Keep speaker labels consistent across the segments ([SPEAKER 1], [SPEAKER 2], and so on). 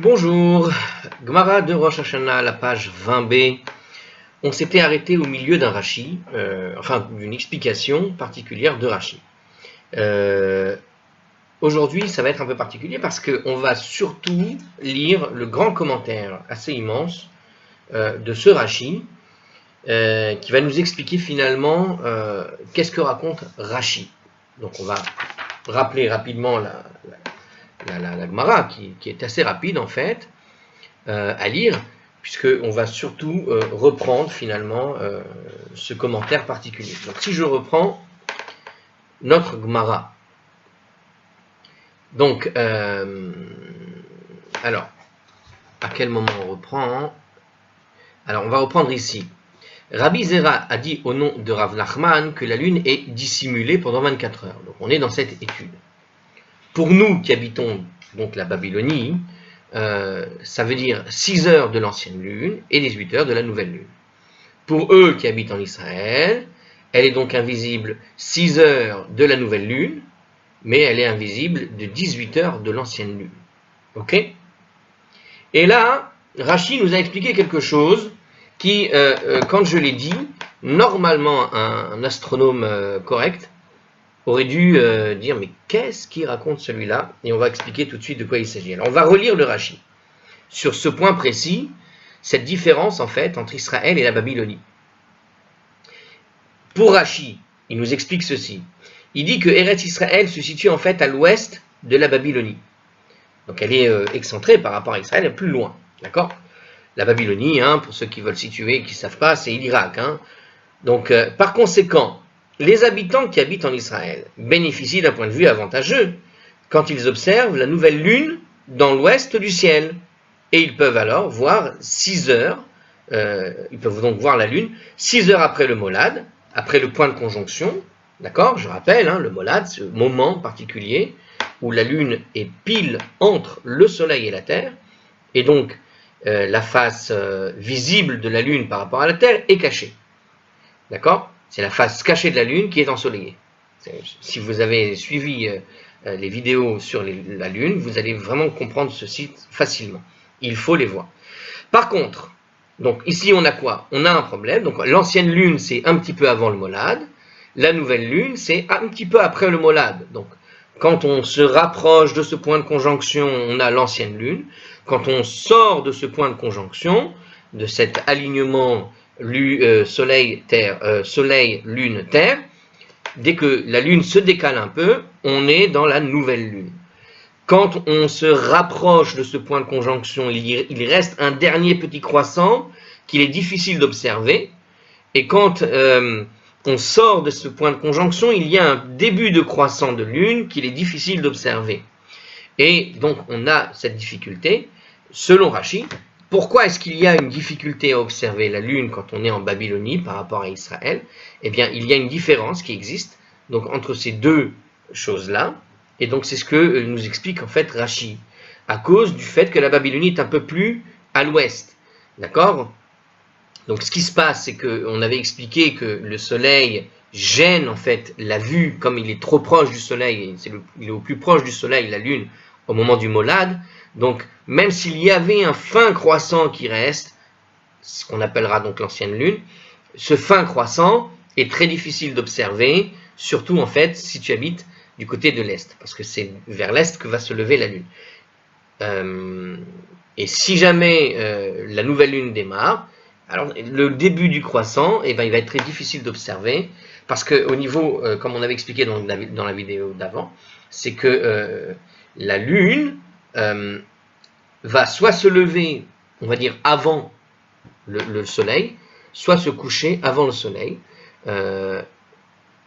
[SPEAKER 1] Bonjour, Gemara de Rosh Hashanah, la page 20b. On s'était arrêté au milieu d'un Rashi, d'une explication particulière de Rashi. Aujourd'hui, ça va être un peu particulier parce qu'on va surtout lire le grand commentaire assez immense de ce Rashi, qui va nous expliquer finalement qu'est-ce que raconte Rashi. Donc on va rappeler rapidement la Gemara, qui est assez rapide en fait à lire, puisqu'on va surtout reprendre finalement ce commentaire particulier. Donc si je reprends notre Gemara, donc alors à quel moment on reprend? Alors on va reprendre ici. Rabbi Zera a dit au nom de Rav Nachman que la lune est dissimulée pendant 24 heures. Donc on est dans cette étude. Pour nous qui habitons donc la Babylonie, ça veut dire 6 heures de l'ancienne lune et 18 heures de la nouvelle lune. Pour eux qui habitent en Israël, elle est donc invisible 6 heures de la nouvelle lune, mais elle est invisible de 18 heures de l'ancienne lune. Ok? Et là, Rashi nous a expliqué quelque chose qui, quand je l'ai dit, normalement un astronome correct aurait dû dire mais qu'est-ce qu'il raconte celui-là? Et on va expliquer tout de suite de quoi il s'agit. Alors on va relire le Rashi sur ce point précis, cette différence en fait entre Israël et la Babylonie. Pour Rashi, il nous explique ceci. Il dit que Eretz Israël se situe en fait à l'ouest de la Babylonie. Donc elle est excentrée par rapport à Israël, elle est plus loin, d'accord? La Babylonie, pour ceux qui veulent situer, qui ne savent pas, c'est l'Irak. Donc par conséquent, les habitants qui habitent en Israël bénéficient d'un point de vue avantageux quand ils observent la nouvelle lune dans l'ouest du ciel. Et ils peuvent alors voir 6 heures, ils peuvent donc voir la lune 6 heures après le molad, après le point de conjonction, d'accord? Je rappelle, le molad, ce moment particulier où la lune est pile entre le soleil et la terre, et donc la face visible de la lune par rapport à la terre est cachée, d'accord? C'est la face cachée de la lune qui est ensoleillée. Si vous avez suivi les vidéos sur la lune, vous allez vraiment comprendre ceci facilement. Il faut les voir. Par contre, donc ici on a quoi? On a un problème. Donc l'ancienne lune c'est un petit peu avant le molad. La nouvelle lune c'est un petit peu après le molad. Donc quand on se rapproche de ce point de conjonction, on a l'ancienne lune. Quand on sort de ce point de conjonction, de cet alignement soleil, lune, terre, dès que la lune se décale un peu, on est dans la nouvelle lune. Quand on se rapproche de ce point de conjonction, il reste un dernier petit croissant qu'il est difficile d'observer. Et quand on sort de ce point de conjonction, il y a un début de croissant de lune qu'il est difficile d'observer. Et donc on a cette difficulté, selon Rashi. Pourquoi est-ce qu'il y a une difficulté à observer la lune quand on est en Babylonie par rapport à Israël? Eh bien, il y a une différence qui existe donc entre ces deux choses-là. Et donc, c'est ce que nous explique en fait Rashi, à cause du fait que la Babylonie est un peu plus à l'ouest. D'accord? Donc, ce qui se passe, c'est qu'on avait expliqué que le soleil gêne en fait la vue, comme il est trop proche du soleil, il est au plus proche du soleil, la lune, au moment du molad. Donc, même s'il y avait un fin croissant qui reste, ce qu'on appellera donc l'ancienne lune, ce fin croissant est très difficile d'observer, surtout en fait si tu habites du côté de l'est, parce que c'est vers l'est que va se lever la lune. Et si jamais la nouvelle lune démarre, alors le début du croissant, il va être très difficile d'observer, parce qu'au niveau, comme on avait expliqué dans la vidéo d'avant, c'est que la lune va soit se lever, on va dire, avant le soleil, soit se coucher avant le soleil,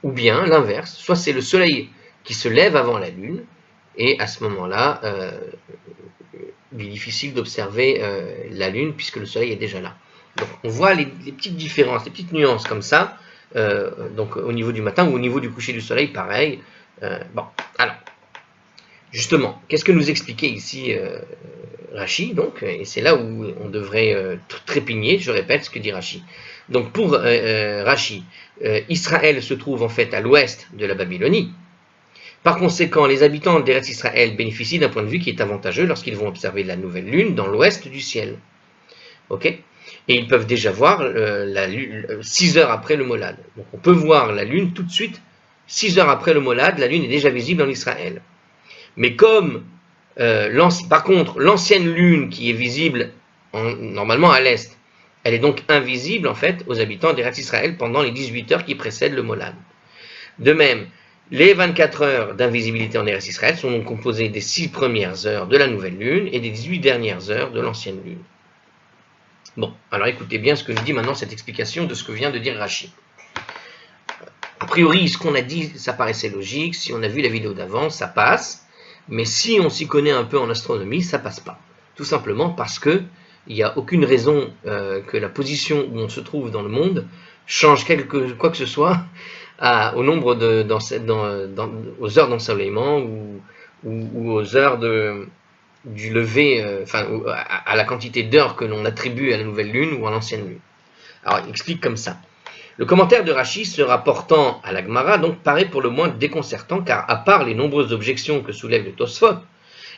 [SPEAKER 1] ou bien l'inverse, soit c'est le soleil qui se lève avant la lune, et à ce moment-là, il est difficile d'observer la lune puisque le soleil est déjà là. Donc on voit les petites différences, les petites nuances comme ça, donc au niveau du matin ou au niveau du coucher du soleil, pareil. Alors, justement, qu'est-ce que nous expliquait ici Rashi, donc, et c'est là où on devrait trépigner, je répète ce que dit Rashi. Donc pour Rashi, Israël se trouve en fait à l'ouest de la Babylonie, Par conséquent, les habitants d'Eretz Israël bénéficient d'un point de vue qui est avantageux lorsqu'ils vont observer la nouvelle lune dans l'ouest du ciel. Ok? Et ils peuvent déjà voir la lune 6 heures après le Molad. Donc on peut voir la lune tout de suite, 6 heures après le Molad, la lune est déjà visible en Israël. Mais comme, par contre, l'ancienne lune qui est visible normalement à l'est, elle est donc invisible en fait aux habitants d'Eretz Israël pendant les 18 heures qui précèdent le Molad. De même, les 24 heures d'invisibilité en Eretz Israël sont donc composées des 6 premières heures de la nouvelle lune et des 18 dernières heures de l'ancienne lune. Bon, alors écoutez bien ce que nous dit maintenant cette explication de ce que vient de dire Rashi. A priori, ce qu'on a dit, ça paraissait logique. Si on a vu la vidéo d'avant, ça passe. Mais si on s'y connaît un peu en astronomie, ça passe pas. Tout simplement parce que il n'y a aucune raison que la position où on se trouve dans le monde change quoi que ce soit au nombre aux heures d'ensoleillement ou aux heures du lever, à la quantité d'heures que l'on attribue à la nouvelle lune ou à l'ancienne lune. Alors, il explique comme ça. Le commentaire de Rashi se rapportant à la Gemara donc paraît pour le moins déconcertant, car à part les nombreuses objections que soulève le Tosfot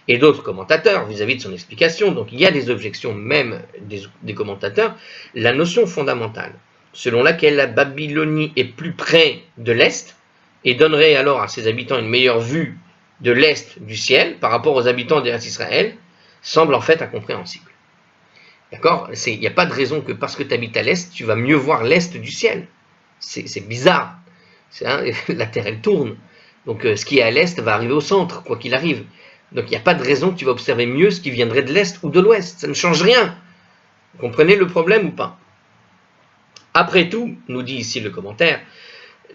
[SPEAKER 1] et d'autres commentateurs vis-à-vis de son explication, donc il y a des objections même des commentateurs, la notion fondamentale, selon laquelle la Babylonie est plus près de l'Est et donnerait alors à ses habitants une meilleure vue de l'Est du ciel par rapport aux habitants d'Eretz Israël, semble en fait incompréhensible. D'accord? Il n'y a pas de raison que parce que tu habites à l'Est, tu vas mieux voir l'Est du ciel. C'est bizarre. La Terre, elle tourne. Donc ce qui est à l'Est va arriver au centre, quoi qu'il arrive. Donc il n'y a pas de raison que tu vas observer mieux ce qui viendrait de l'Est ou de l'Ouest. Ça ne change rien. Vous comprenez le problème ou pas? Après tout, nous dit ici le commentaire,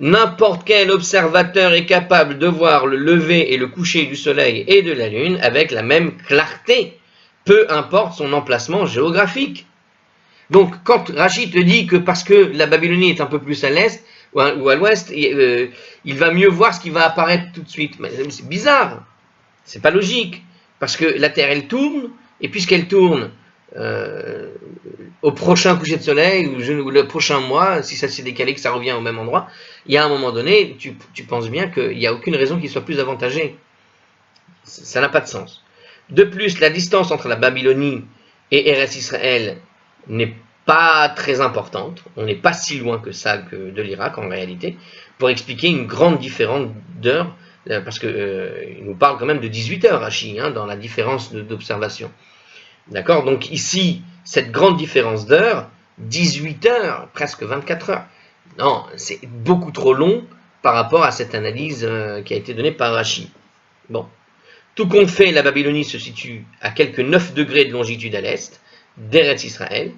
[SPEAKER 1] n'importe quel observateur est capable de voir le lever et le coucher du soleil et de la lune avec la même clarté, peu importe son emplacement géographique. Donc, quand Rashi te dit que parce que la Babylonie est un peu plus à l'est ou à l'ouest, il va mieux voir ce qui va apparaître tout de suite. Mais c'est bizarre, c'est pas logique, parce que la Terre elle tourne, et puisqu'elle tourne au prochain coucher de soleil ou le prochain mois, si ça s'est décalé, que ça revient au même endroit, il y a un moment donné, tu penses bien qu'il n'y a aucune raison qu'il soit plus avantagé. Ça n'a pas de sens. De plus, la distance entre la Babylonie et Eretz Israël n'est pas très importante. On n'est pas si loin que ça de l'Irak en réalité, pour expliquer une grande différence d'heures, parce qu'il nous parle quand même de 18 heures, Rashi, dans la différence d'observation. D'accord? Donc ici, cette grande différence d'heures, 18 heures, presque 24 heures. Non, c'est beaucoup trop long par rapport à cette analyse qui a été donnée par Rashi. Bon. Tout compte fait, la Babylonie se situe à quelques 9 degrés de longitude à l'est d'Eretz Israël,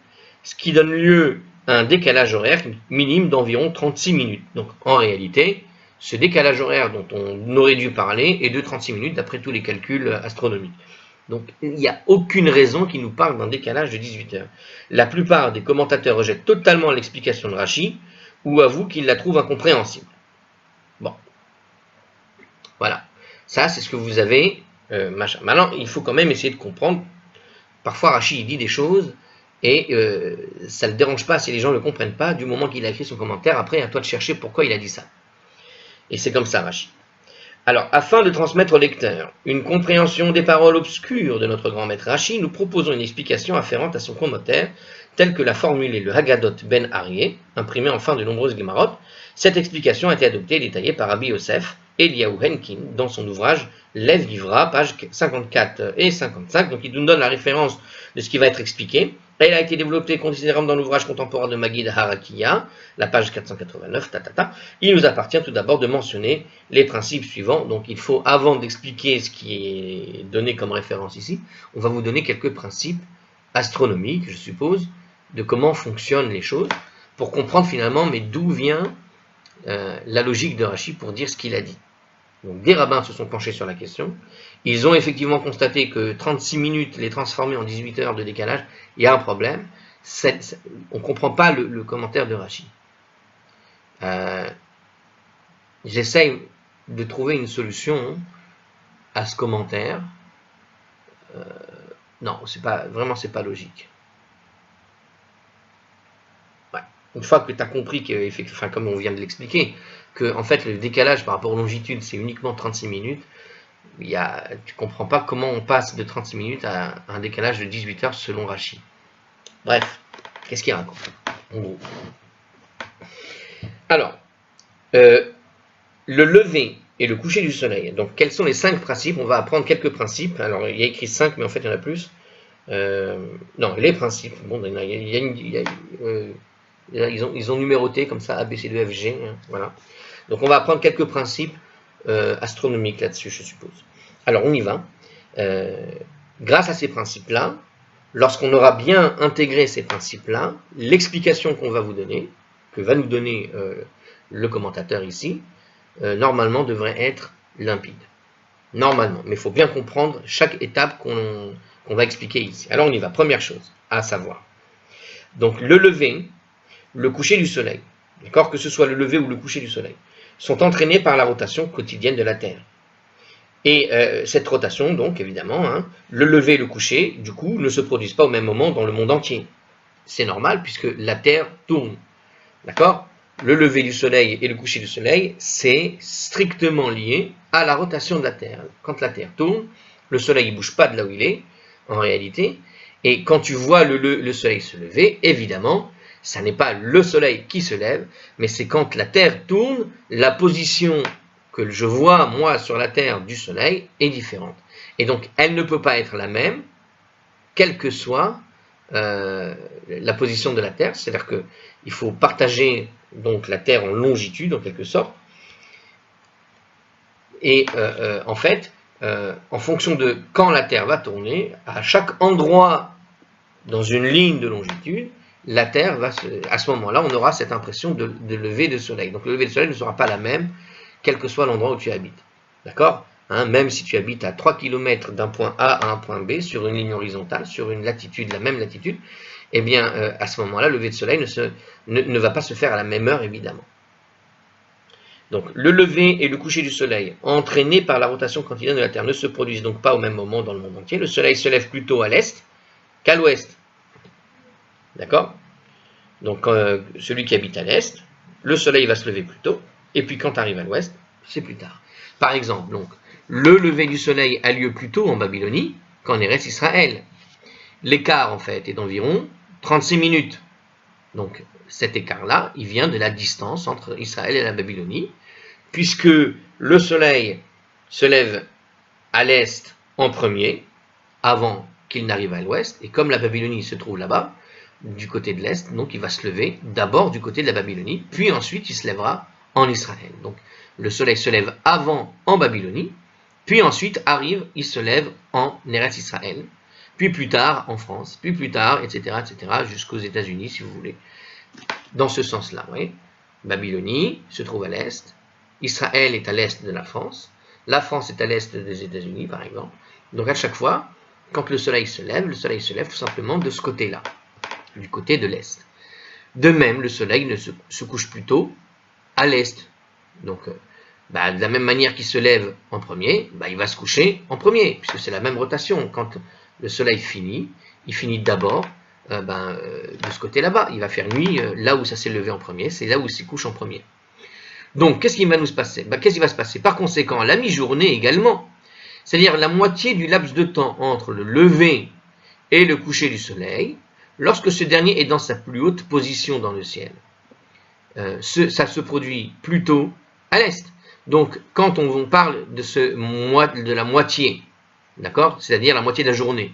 [SPEAKER 1] ce qui donne lieu à un décalage horaire minime d'environ 36 minutes. Donc en réalité, ce décalage horaire dont on aurait dû parler est de 36 minutes d'après tous les calculs astronomiques. Donc il n'y a aucune raison qui nous parle d'un décalage de 18 heures. La plupart des commentateurs rejettent totalement l'explication de Rashi ou avouent qu'ils la trouvent incompréhensible. Bon, voilà. Ça, c'est ce que vous avez. Maintenant, il faut quand même essayer de comprendre. Parfois, Rashi il dit des choses et ça ne le dérange pas si les gens ne le comprennent pas. Du moment qu'il a écrit son commentaire, après, à toi de chercher pourquoi il a dit ça. Et c'est comme ça, Rashi. Alors, afin de transmettre au lecteur une compréhension des paroles obscures de notre grand maître Rashi, nous proposons une explication afférente à son commentaire, telle que l'a formulé le Haggadot Ben Aryeh, imprimé en fin de nombreuses Gemarot. Cette explication a été adoptée et détaillée par Rabbi Yosef Eliyahu Henkin dans son ouvrage Lev Livra, pages 54 et 55. Donc il nous donne la référence de ce qui va être expliqué. Elle a été développée considérablement dans l'ouvrage contemporain de Maggid Harakiya, la page 489, Il nous appartient tout d'abord de mentionner les principes suivants. Donc il faut, avant d'expliquer ce qui est donné comme référence ici, on va vous donner quelques principes astronomiques, je suppose, de comment fonctionnent les choses, pour comprendre finalement mais d'où vient la logique de Rashi pour dire ce qu'il a dit. Donc des rabbins se sont penchés sur la question. Ils ont effectivement constaté que 36 minutes les transformer en 18 heures de décalage, il y a un problème. On ne comprend pas le commentaire de Rashi. J'essaye de trouver une solution à ce commentaire. Non, c'est pas logique. Ouais. Une fois que tu as compris que, comme on vient de l'expliquer, que en fait le décalage par rapport aux longitudes c'est uniquement 36 minutes, tu ne comprends pas comment on passe de 36 minutes à un décalage de 18 heures selon Rachi. Bref, qu'est-ce qu'il raconte en gros? Alors, le lever et le coucher du soleil. Donc, quels sont les 5 principes? On va apprendre quelques principes. Alors, il y a écrit 5, mais en fait, il y en a plus. Non, les principes. Bon, ils ont numéroté comme ça, A, B, C, D, F, G. Hein, voilà. Donc, on va apprendre quelques principes astronomiques là-dessus, je suppose. Alors, on y va. Grâce à ces principes-là, lorsqu'on aura bien intégré ces principes-là, l'explication qu'on va vous donner, que va nous donner le commentateur ici, normalement devrait être limpide. Normalement, mais il faut bien comprendre chaque étape qu'on va expliquer ici. Alors on y va, première chose, à savoir. Donc le lever, le coucher du soleil, d'accord, que ce soit le lever ou le coucher du soleil, sont entraînés par la rotation quotidienne de la Terre. Et cette rotation, donc évidemment, hein, le lever et le coucher, du coup, ne se produisent pas au même moment dans le monde entier. C'est normal puisque la Terre tourne. D'accord? Le lever du soleil et le coucher du soleil, c'est strictement lié à la rotation de la Terre. Quand la Terre tourne, le soleil ne bouge pas de là où il est, en réalité. Et quand tu vois le soleil se lever, évidemment, ça n'est pas le soleil qui se lève, mais c'est quand la Terre tourne, la position que je vois, moi, sur la Terre du soleil est différente. Et donc, elle ne peut pas être la même, quelle que soit la position de la Terre. C'est-à-dire qu'il faut partager donc, la Terre en longitude, en quelque sorte. Et en fait, en fonction de quand la Terre va tourner, à chaque endroit dans une ligne de longitude, la Terre va à ce moment-là, on aura cette impression de lever de soleil. Donc le lever de soleil ne sera pas la même, quel que soit l'endroit où tu habites. D'accord, hein, même si tu habites à 3 km d'un point A à un point B, sur une ligne horizontale, sur une latitude, la même latitude, eh bien, à ce moment-là, le lever de soleil ne va pas se faire à la même heure, évidemment. Donc, le lever et le coucher du soleil, entraînés par la rotation quotidienne de la Terre, ne se produisent donc pas au même moment dans le monde entier. Le soleil se lève plutôt à l'est qu'à l'ouest. D'accord? Donc, celui qui habite à l'est, le soleil va se lever plus tôt, et puis quand tu arrives à l'ouest, c'est plus tard. Par exemple, donc, le lever du soleil a lieu plus tôt en Babylonie qu'en Eretz Israël. L'écart, en fait, est d'environ 36 minutes. Donc, cet écart-là, il vient de la distance entre Israël et la Babylonie, puisque le soleil se lève à l'est en premier, avant qu'il n'arrive à l'ouest, et comme la Babylonie se trouve là-bas, du côté de l'est, donc il va se lever d'abord du côté de la Babylonie, puis ensuite il se lèvera en Israël. Donc le soleil se lève avant en Babylonie, puis ensuite arrive, il se lève en Eretz Israël, puis plus tard en France, puis plus tard, etc., jusqu'aux États-Unis si vous voulez. Dans ce sens-là, oui. Babylonie se trouve à l'est, Israël est à l'est de la France est à l'est des États-Unis par exemple. Donc à chaque fois, quand le soleil se lève tout simplement de ce côté-là, du côté de l'est. De même, le soleil se couche plutôt à l'est. Donc, de la même manière qu'il se lève en premier, il va se coucher en premier, puisque c'est la même rotation. Quand le soleil finit, il finit d'abord de ce côté là-bas. Il va faire nuit là où ça s'est levé en premier, c'est là où il se couche en premier. Donc, qu'est-ce qui va nous se passer? Qu'est-ce qui va se passer? Par conséquent, la mi-journée également, c'est-à-dire la moitié du laps de temps entre le lever et le coucher du soleil, lorsque ce dernier est dans sa plus haute position dans le ciel. Ça se produit plutôt à l'est. Donc, quand on parle de la moitié, d'accord, c'est-à-dire la moitié de la journée,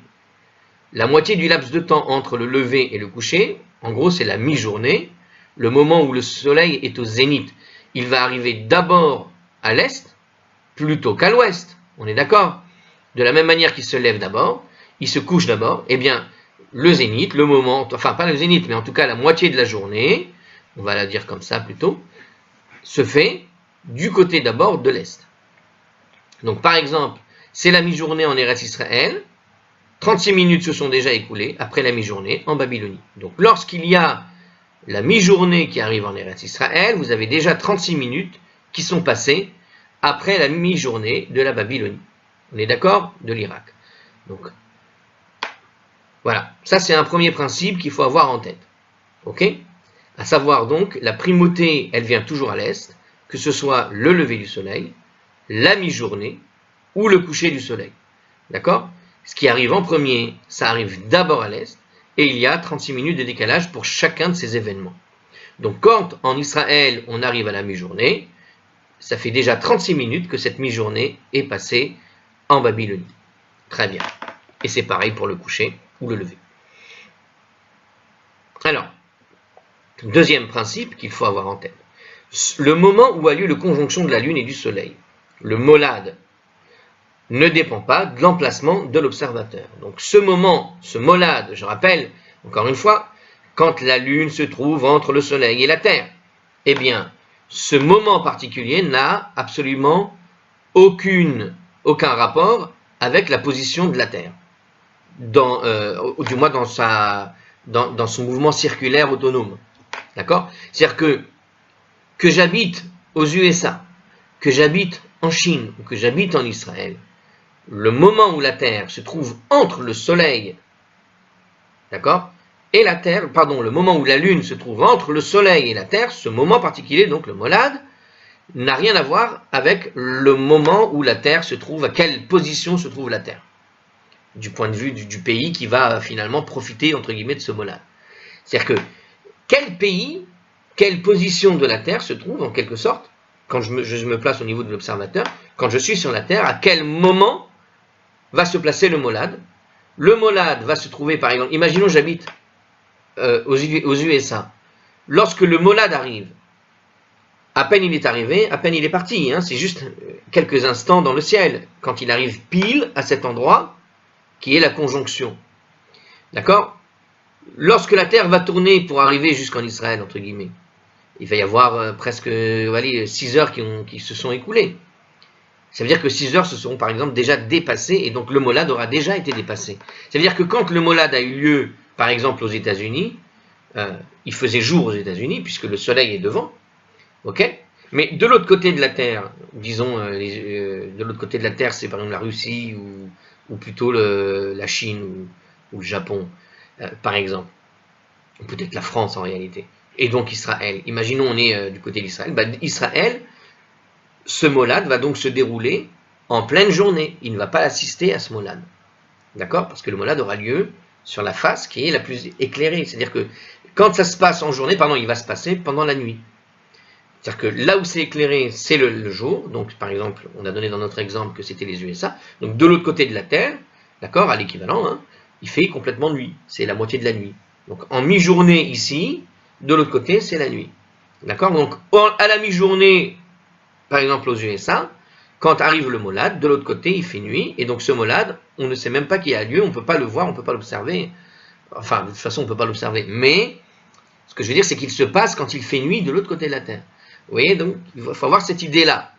[SPEAKER 1] la moitié du laps de temps entre le lever et le coucher, en gros, c'est la mi-journée, le moment où le soleil est au zénith. Il va arriver d'abord à l'est, plutôt qu'à l'ouest. On est d'accord? De la même manière qu'il se lève d'abord, il se couche d'abord, eh bien, le zénith, le moment, enfin pas le zénith, mais en tout cas la moitié de la journée, on va la dire comme ça plutôt, se fait du côté d'abord de l'est. Donc par exemple, c'est la mi-journée en Eretz Israël, 36 minutes se sont déjà écoulées après la mi-journée en Babylonie. Donc lorsqu'il y a la mi-journée qui arrive en Eretz Israël, vous avez déjà 36 minutes qui sont passées après la mi-journée de la Babylonie. On est d'accord? De l'Irak. Donc, voilà. Ça, c'est un premier principe qu'il faut avoir en tête. Ok? À savoir donc, la primauté, elle vient toujours à l'est. que ce soit le lever du soleil, la mi-journée ou le coucher du soleil. D'accord? Ce qui arrive en premier, ça arrive d'abord à l'est, et il y a 36 minutes de décalage pour chacun de ces événements. Donc quand en Israël on arrive à la mi-journée, ça fait déjà 36 minutes que cette mi-journée est passée en Babylonie. Très bien. Et c'est pareil pour le coucher ou le lever. Alors, deuxième principe qu'il faut avoir en tête. Le moment où a lieu la conjonction de la Lune et du Soleil, le molad, ne dépend pas de l'emplacement de l'observateur. Donc ce moment, ce molad, je rappelle, encore une fois, quand la Lune se trouve entre le Soleil et la Terre, eh bien, ce moment particulier n'a absolument aucun rapport avec la position de la Terre, ou du moins dans son mouvement circulaire autonome. D'accord? C'est-à-dire que j'habite aux USA, que j'habite en Chine ou que j'habite en Israël, le moment où la Terre se trouve entre le Soleil, d'accord, et la Terre, pardon, le moment où la Lune se trouve entre le Soleil et la Terre, ce moment particulier, donc le molad, n'a rien à voir avec le moment où la Terre se trouve, à quelle position se trouve la Terre, du point de vue du pays qui va finalement profiter, entre guillemets, de ce molad. C'est-à-dire que quel pays, quelle position de la Terre se trouve, en quelque sorte, quand je me place au niveau de l'observateur, quand je suis sur la Terre, à quel moment va se placer le molad. Le molad va se trouver, par exemple, imaginons j'habite aux USA. Lorsque le molad arrive, à peine il est arrivé, à peine il est parti, hein, c'est juste quelques instants dans le ciel, quand il arrive pile à cet endroit, qui est la conjonction. D'accord? Lorsque la Terre va tourner pour arriver jusqu'en Israël, entre guillemets, il va y avoir presque 6 heures qui se sont écoulées. Ça veut dire que 6 heures se seront par exemple déjà dépassées et donc le molad aura déjà été dépassé. Ça veut dire que quand le molad a eu lieu, par exemple aux États-Unis, il faisait jour aux États-Unis puisque le soleil est devant, ok? Mais de l'autre côté de la Terre, disons, de l'autre côté de la Terre, c'est par exemple la Russie ou plutôt la Chine ou le Japon, par exemple, ou peut-être la France en réalité, et donc Israël. Imaginons on est du côté d'Israël, Israël, ce molad va donc se dérouler en pleine journée. Il ne va pas assister à ce molad. D'accord? Parce que le molad aura lieu sur la face qui est la plus éclairée. C'est-à-dire que quand ça se passe en journée, il va se passer pendant la nuit. C'est-à-dire que là où c'est éclairé, c'est le jour. Donc, par exemple, on a donné dans notre exemple que c'était les USA. Donc, de l'autre côté de la Terre, d'accord, à l'équivalent, hein, il fait complètement nuit. C'est la moitié de la nuit. Donc, en mi-journée ici, de l'autre côté, c'est la nuit. D'accord? Donc, à la mi-journée, par exemple aux USA, quand arrive le molad, de l'autre côté il fait nuit, et donc ce molad, on ne sait même pas qu'il a lieu, on ne peut pas le voir, on ne peut pas l'observer, enfin de toute façon on ne peut pas l'observer, mais ce que je veux dire c'est qu'il se passe quand il fait nuit de l'autre côté de la Terre. Vous voyez, donc il faut avoir cette idée-là,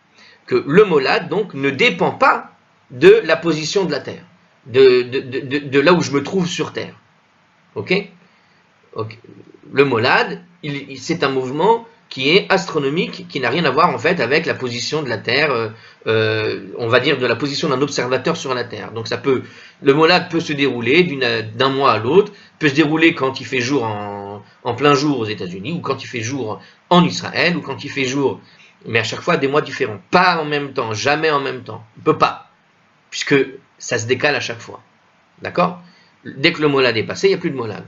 [SPEAKER 1] que le molad donc ne dépend pas de la position de la Terre, de là où je me trouve sur Terre. Ok? Le molad, c'est un mouvement qui est astronomique, qui n'a rien à voir en fait avec la position de la Terre, on va dire de la position d'un observateur sur la Terre. Donc le molad peut se dérouler d'un mois à l'autre, peut se dérouler quand il fait jour en plein jour aux États-Unis, ou quand il fait jour en Israël, ou quand il fait jour, mais à chaque fois à des mois différents, pas en même temps, jamais en même temps, il ne peut pas, puisque ça se décale à chaque fois. D'accord? Dès que le molad est passé, il n'y a plus de molad.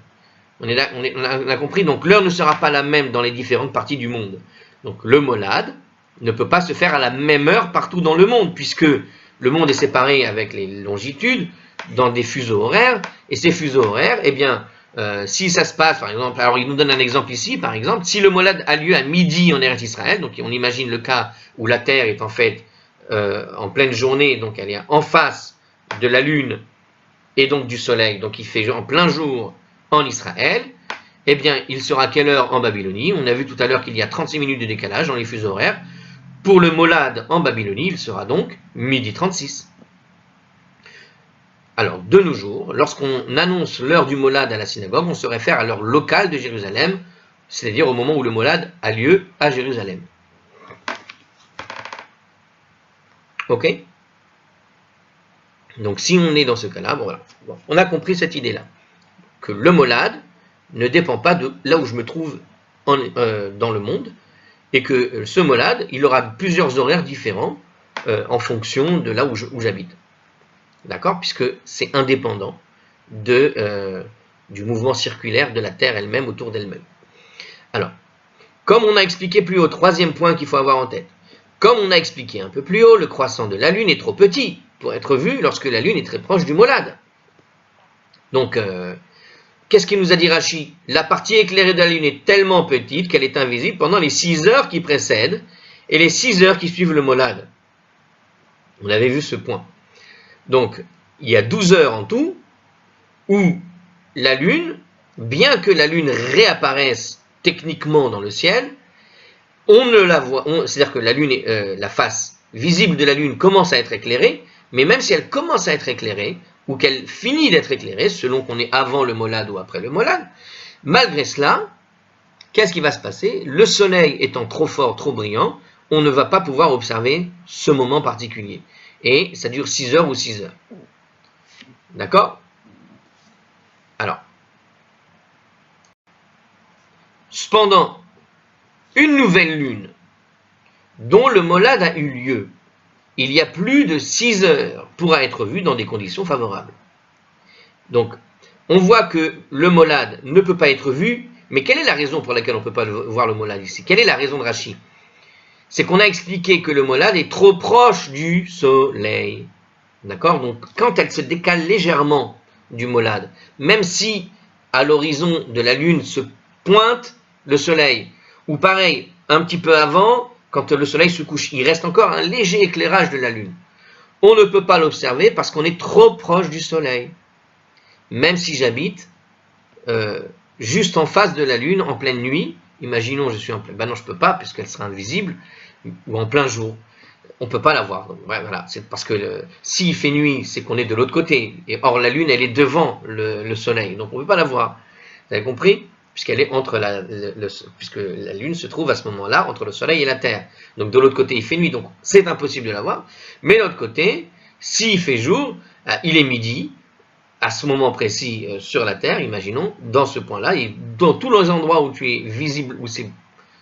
[SPEAKER 1] On a compris, donc l'heure ne sera pas la même dans les différentes parties du monde. Donc le molad ne peut pas se faire à la même heure partout dans le monde, puisque le monde est séparé avec les longitudes dans des fuseaux horaires, et ces fuseaux horaires, eh bien, si ça se passe, par exemple, alors il nous donne un exemple ici, par exemple, si le molad a lieu à midi en Eretz Israël, donc on imagine le cas où la Terre est en fait en pleine journée, donc elle est en face de la Lune et donc du Soleil, donc il fait en plein jour en Israël, eh bien, il sera quelle heure en Babylonie? On a vu tout à l'heure qu'il y a 36 minutes de décalage dans les fuseaux horaires. Pour le molad en Babylonie, il sera donc midi 36. Alors, de nos jours, lorsqu'on annonce l'heure du molad à la synagogue, on se réfère à l'heure locale de Jérusalem, c'est-à-dire au moment où le molad a lieu à Jérusalem. Ok? Donc, si on est dans ce cas-là, bon, voilà. Bon, on a compris cette idée-là. Que le molad ne dépend pas de là où je me trouve dans le monde, et que ce molad, il aura plusieurs horaires différents en fonction de là où j'habite. D'accord? Puisque c'est indépendant du mouvement circulaire de la Terre elle-même autour d'elle-même. Alors, comme on a expliqué plus haut, troisième point qu'il faut avoir en tête, comme on a expliqué un peu plus haut, le croissant de la Lune est trop petit pour être vu lorsque la Lune est très proche du molad. Donc, qu'est-ce qu'il nous a dit Rashi? La partie éclairée de la Lune est tellement petite qu'elle est invisible pendant les 6 heures qui précèdent et les 6 heures qui suivent le molad. On avait vu ce point. Donc, il y a 12 heures en tout où la Lune, bien que la Lune réapparaisse techniquement dans le ciel, on ne la voit, c'est-à-dire que la Lune, la face visible de la Lune commence à être éclairée, mais même si elle commence à être éclairée, ou qu'elle finit d'être éclairée, selon qu'on est avant le molad ou après le molad, malgré cela, qu'est-ce qui va se passer? Le soleil étant trop fort, trop brillant, on ne va pas pouvoir observer ce moment particulier. Et ça dure 6 heures ou 6 heures. D'accord? Alors, cependant, une nouvelle lune dont le molad a eu lieu il y a plus de 6 heures pourra être vue dans des conditions favorables. Donc, on voit que le molad ne peut pas être vu, mais quelle est la raison pour laquelle on ne peut pas voir le molad ici? Quelle est la raison de Rashi? C'est qu'on a expliqué que le molad est trop proche du soleil. D'accord? Donc, quand elle se décale légèrement du molad, même si à l'horizon de la lune se pointe le soleil, ou pareil, un petit peu avant, quand le soleil se couche, il reste encore un léger éclairage de la lune. On ne peut pas l'observer parce qu'on est trop proche du soleil. Même si j'habite juste en face de la lune en pleine nuit, imaginons je suis en pleine... Ben non, je ne peux pas puisqu'elle sera invisible, ou en plein jour. On ne peut pas la voir. Donc, voilà, c'est parce que s'il fait nuit, c'est qu'on est de l'autre côté. Et or, la lune, elle est devant le soleil. Donc, on ne peut pas la voir. Vous avez compris? Puisqu'elle est entre puisque la lune se trouve à ce moment-là entre le soleil et la terre. Donc, de l'autre côté, il fait nuit. Donc, c'est impossible de la voir. Mais de l'autre côté, s'il fait jour, il est midi, à ce moment précis sur la terre, imaginons, dans ce point-là, et dans tous les endroits où tu es visible, où c'est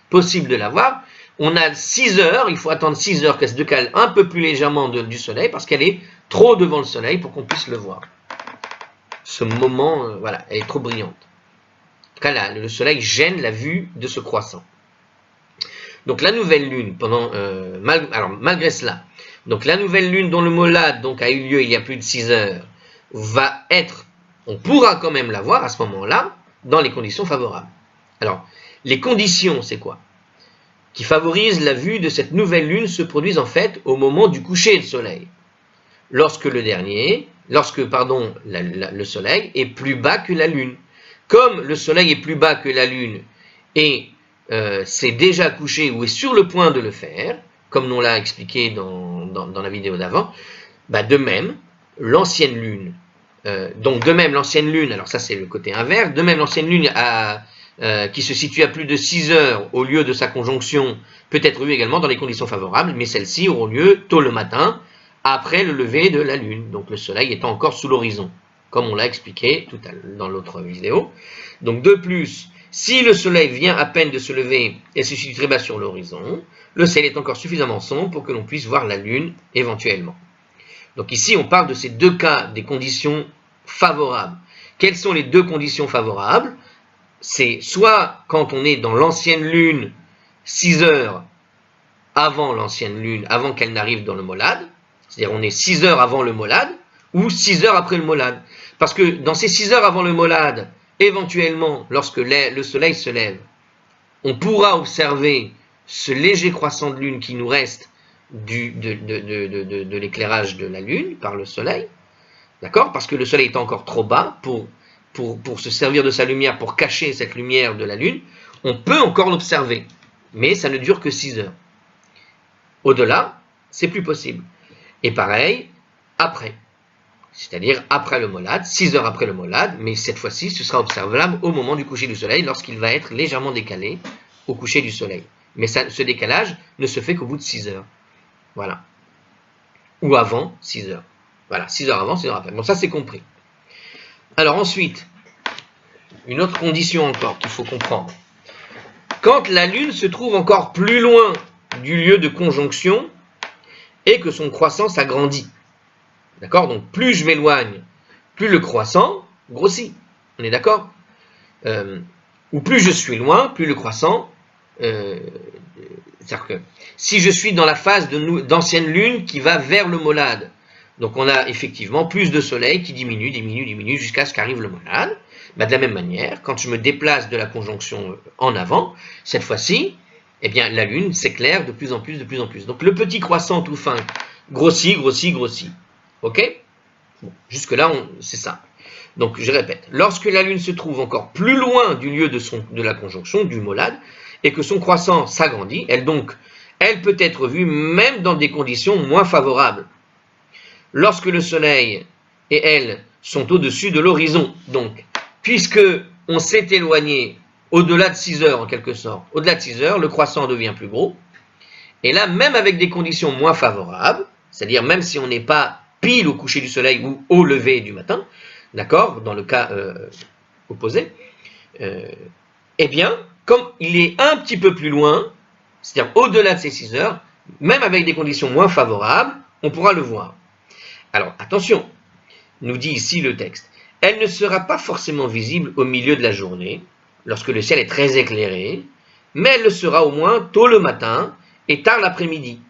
[SPEAKER 1] possible de la voir, on a 6 heures, il faut attendre 6 heures qu'elle se décale un peu plus légèrement du soleil, parce qu'elle est trop devant le soleil pour qu'on puisse le voir. Ce moment, voilà, elle est trop brillante. En tout cas, là, le soleil gêne la vue de ce croissant. Donc la nouvelle lune, malgré cela, donc la nouvelle lune dont le molad donc, a eu lieu il y a plus de 6 heures, on pourra quand même la voir à ce moment-là, dans les conditions favorables. Alors, les conditions, c'est quoi? Qui favorisent la vue de cette nouvelle lune se produisent en fait au moment du coucher du soleil. Lorsque le soleil est plus bas que la lune. Comme le soleil est plus bas que la lune et s'est déjà couché ou est sur le point de le faire, comme on l'a expliqué dans la vidéo d'avant, de même, l'ancienne lune, alors ça c'est le côté inverse, de même l'ancienne lune qui se situe à plus de 6 heures au lieu de sa conjonction peut être vue également dans les conditions favorables, mais celles-ci auront lieu tôt le matin, après le lever de la lune, donc le soleil étant encore sous l'horizon, comme on l'a expliqué tout à l'heure dans l'autre vidéo. Donc de plus, si le soleil vient à peine de se lever et se situe très bas sur l'horizon, le ciel est encore suffisamment sombre pour que l'on puisse voir la lune éventuellement. Donc ici, on parle de ces deux cas, des conditions favorables. Quelles sont les deux conditions favorables? C'est soit quand on est dans l'ancienne lune, 6 heures avant l'ancienne lune, avant qu'elle n'arrive dans le molad, c'est-à-dire on est 6 heures avant le molad, ou 6 heures après le molad. Parce que dans ces 6 heures avant le molad, éventuellement, lorsque le soleil se lève, on pourra observer ce léger croissant de lune qui nous reste de l'éclairage de la lune par le soleil, d'accord? Parce que le soleil est encore trop bas pour se servir de sa lumière, pour cacher cette lumière de la lune, on peut encore l'observer, mais ça ne dure que 6 heures. Au-delà, c'est plus possible. Et pareil, après, c'est-à-dire après le molad, 6 heures après le molad, mais cette fois-ci, ce sera observable au moment du coucher du soleil, lorsqu'il va être légèrement décalé au coucher du soleil. Mais ce décalage ne se fait qu'au bout de 6 heures. Voilà. Ou avant 6 heures. Voilà, 6 heures avant, 6 heures après. Bon, ça c'est compris. Alors ensuite, une autre condition encore qu'il faut comprendre. quand la Lune se trouve encore plus loin du lieu de conjonction et que son croissant s'agrandit. D'accord? Donc plus je m'éloigne, plus le croissant grossit. On est d'accord? Ou plus je suis loin, plus le croissant... c'est-à-dire que si je suis dans la phase d'ancienne Lune qui va vers le molade, donc on a effectivement plus de soleil qui diminue jusqu'à ce qu'arrive le molade. Bah de la même manière, quand je me déplace de la conjonction en avant, cette fois-ci, eh bien la Lune s'éclaire de plus en plus. Donc le petit croissant tout fin grossit. Ok? Bon, jusque-là, c'est ça. Donc je répète, lorsque la Lune se trouve encore plus loin du lieu de la conjonction, du molade, et que son croissant s'agrandit, elle peut être vue même dans des conditions moins favorables. Lorsque le Soleil et elle sont au-dessus de l'horizon, donc, puisque on s'est éloigné au-delà de 6 heures en quelque sorte, au-delà de 6 heures, le croissant devient plus gros, et là, même avec des conditions moins favorables, c'est-à-dire même si on n'est pas pile au coucher du Soleil ou au lever du matin, d'accord, dans le cas opposé, eh bien, comme il est un petit peu plus loin, c'est-à-dire au-delà de ces 6 heures, même avec des conditions moins favorables, on pourra le voir. Alors, attention, nous dit ici le texte, elle ne sera pas forcément visible au milieu de la journée, lorsque le ciel est très éclairé, mais elle le sera au moins tôt le matin et tard l'après-midi.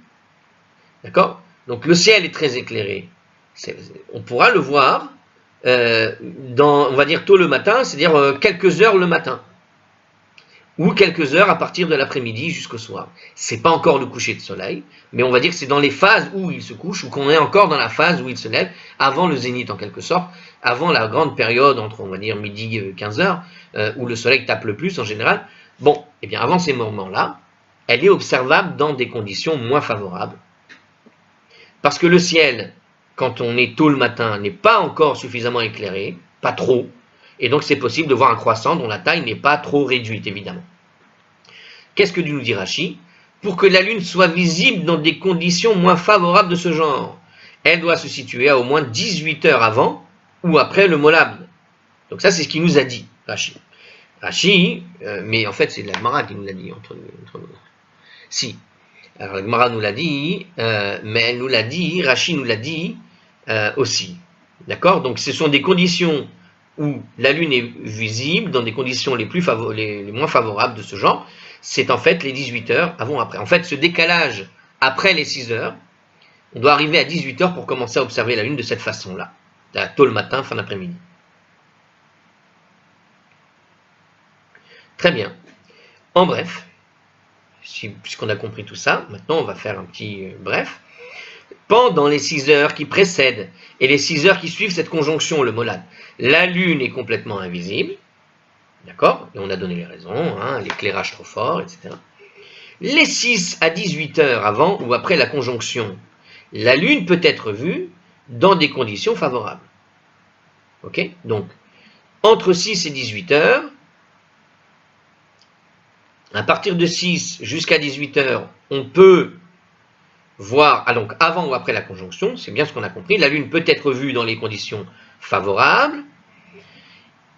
[SPEAKER 1] D'accord? Donc le ciel est très éclairé. On pourra le voir on va dire tôt le matin, c'est-à-dire quelques heures le matin. Ou quelques heures à partir de l'après-midi jusqu'au soir. C'est pas encore le coucher de soleil, mais on va dire que c'est dans les phases où il se couche, ou qu'on est encore dans la phase où il se lève, avant le zénith en quelque sorte, avant la grande période entre, on va dire, midi et 15 heures, où le soleil tape le plus en général. Bon, eh bien avant ces moments-là, elle est observable dans des conditions moins favorables. Parce que le ciel, quand on est tôt le matin, n'est pas encore suffisamment éclairé, pas trop, et donc c'est possible de voir un croissant dont la taille n'est pas trop réduite, évidemment. Qu'est-ce que nous dit Rashi? Pour que la Lune soit visible dans des conditions moins favorables de ce genre, elle doit se situer à au moins 18 heures avant ou après le molad. Donc ça, c'est ce qu'il nous a dit, Rashi. Rashi, mais en fait, c'est la Gemara qui nous l'a dit entre nous. Si. Alors la Gemara nous l'a dit, mais elle nous l'a dit, Rashi nous l'a dit aussi. D'accord? Donc ce sont des conditions où la Lune est visible dans des conditions les moins favorables de ce genre, c'est en fait les 18 heures avant-après. En fait, ce décalage après les 6 heures, on doit arriver à 18 heures pour commencer à observer la Lune de cette façon-là, tôt le matin, fin d'après-midi. Très bien. En bref, puisqu'on a compris tout ça, maintenant on va faire un petit bref. Pendant les 6 heures qui précèdent et les 6 heures qui suivent cette conjonction, le molad, la Lune est complètement invisible, d'accord? Et on a donné les raisons, l'éclairage trop fort, etc. Les 6 à 18 heures avant ou après la conjonction, la Lune peut être vue dans des conditions favorables. Ok? Donc, entre 6 et 18 heures, à partir de 6 jusqu'à 18 heures, on peut voir, donc avant ou après la conjonction, c'est bien ce qu'on a compris, la Lune peut être vue dans les conditions favorables,